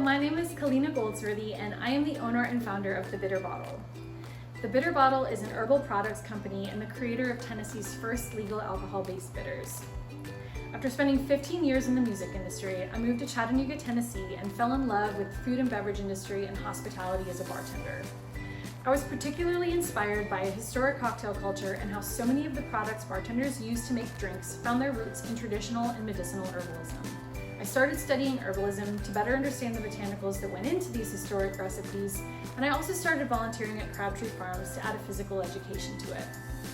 my name is Kaleena Goldsworthy, and I am the owner and founder of The Bitter Bottle. The Bitter Bottle is an herbal products company and the creator of Tennessee's first legal alcohol-based bitters. After spending 15 years in the music industry, I moved to Chattanooga, Tennessee, and fell in love with the food and beverage industry and hospitality as a bartender. I was particularly inspired by a historic cocktail culture and how so many of the products bartenders use to make drinks found their roots in traditional and medicinal herbalism. I started studying herbalism to better understand the botanicals that went into these historic recipes, and I also started volunteering at Crabtree Farms to add a physical education to it.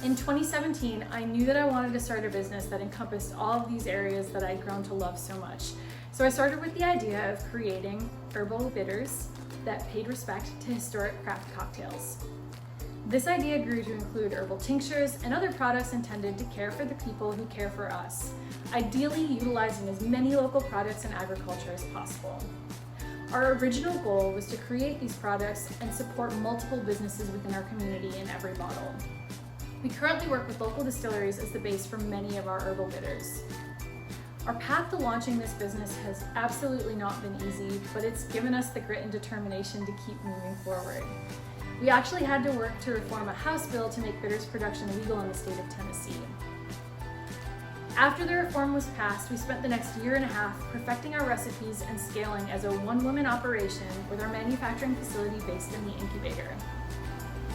In 2017, I knew that I wanted to start a business that encompassed all of these areas that I'd grown to love so much. So I started with the idea of creating herbal bitters that paid respect to historic craft cocktails. This idea grew to include herbal tinctures and other products intended to care for the people who care for us, ideally utilizing as many local products and agriculture as possible. Our original goal was to create these products and support multiple businesses within our community in every bottle. We currently work with local distilleries as the base for many of our herbal bitters. Our path to launching this business has absolutely not been easy, but it's given us the grit and determination to keep moving forward. We actually had to work to reform a House bill to make bitters production legal in the state of Tennessee. After the reform was passed, we spent the next year and a half perfecting our recipes and scaling as a one-woman operation with our manufacturing facility based in the incubator.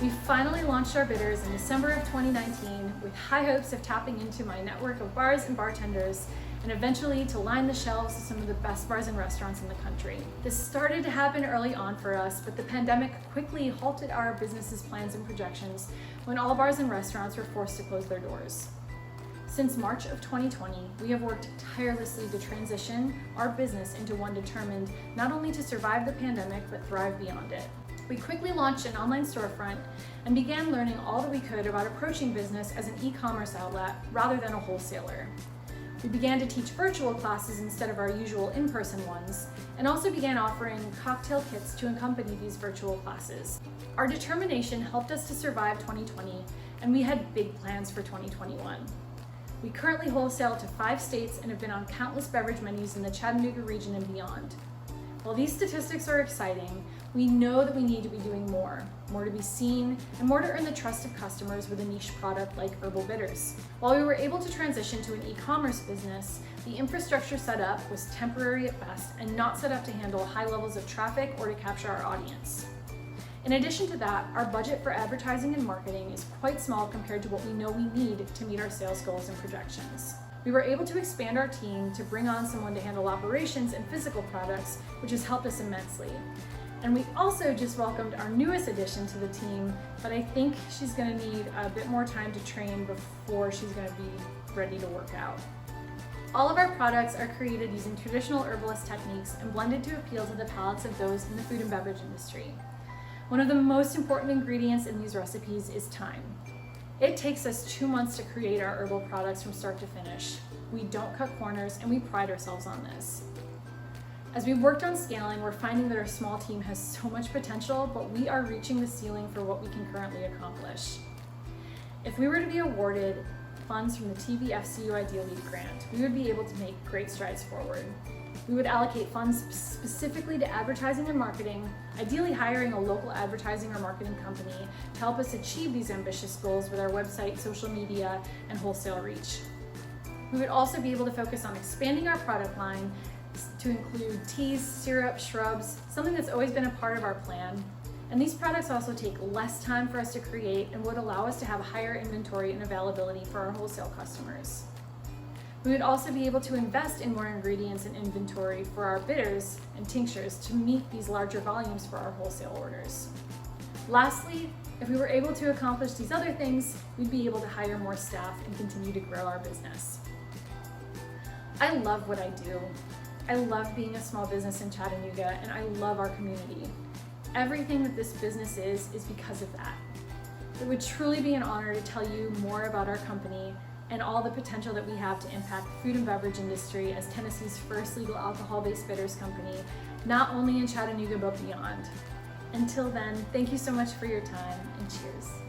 We finally launched our bitters in December of 2019 with high hopes of tapping into my network of bars and bartenders and eventually to line the shelves of some of the best bars and restaurants in the country. This started to happen early on for us, but the pandemic quickly halted our business's plans and projections when all bars and restaurants were forced to close their doors. Since March of 2020, we have worked tirelessly to transition our business into one determined not only to survive the pandemic, but thrive beyond it. We quickly launched an online storefront and began learning all that we could about approaching business as an e-commerce outlet rather than a wholesaler. We began to teach virtual classes instead of our usual in-person ones, and also began offering cocktail kits to accompany these virtual classes. Our determination helped us to survive 2020, and we had big plans for 2021. We currently wholesale to 5 states and have been on countless beverage menus in the Chattanooga region and beyond. While these statistics are exciting, we know that we need to be doing more to be seen, and more to earn the trust of customers with a niche product like herbal bitters. While we were able to transition to an e-commerce business, the infrastructure set up was temporary at best and not set up to handle high levels of traffic or to capture our audience. In addition to that, our budget for advertising and marketing is quite small compared to what we know we need to meet our sales goals and projections. We were able to expand our team to bring on someone to handle operations and physical products, which has helped us immensely. And we also just welcomed our newest addition to the team, but I think she's going to need a bit more time to train before she's going to be ready to work out. All of our products are created using traditional herbalist techniques and blended to appeal to the palates of those in the food and beverage industry. One of the most important ingredients in these recipes is thyme. It takes us 2 months to create our herbal products from start to finish. We don't cut corners, and we pride ourselves on this. As we've worked on scaling, we're finding that our small team has so much potential, but we are reaching the ceiling for what we can currently accomplish. If we were to be awarded funds from the TVFCU Idea League grant, we would be able to make great strides forward. We would allocate funds specifically to advertising and marketing, ideally hiring a local advertising or marketing company to help us achieve these ambitious goals with our website, social media, and wholesale reach. We would also be able to focus on expanding our product line to include teas, syrup, shrubs, something that's always been a part of our plan. And these products also take less time for us to create and would allow us to have higher inventory and availability for our wholesale customers. We would also be able to invest in more ingredients and inventory for our bitters and tinctures to meet these larger volumes for our wholesale orders. Lastly, if we were able to accomplish these other things, we'd be able to hire more staff and continue to grow our business. I love what I do. I love being a small business in Chattanooga, and I love our community. Everything that this business is because of that. It would truly be an honor to tell you more about our company and all the potential that we have to impact the food and beverage industry as Tennessee's first legal alcohol-based bitters company, not only in Chattanooga but beyond. Until then, thank you so much for your time, and cheers.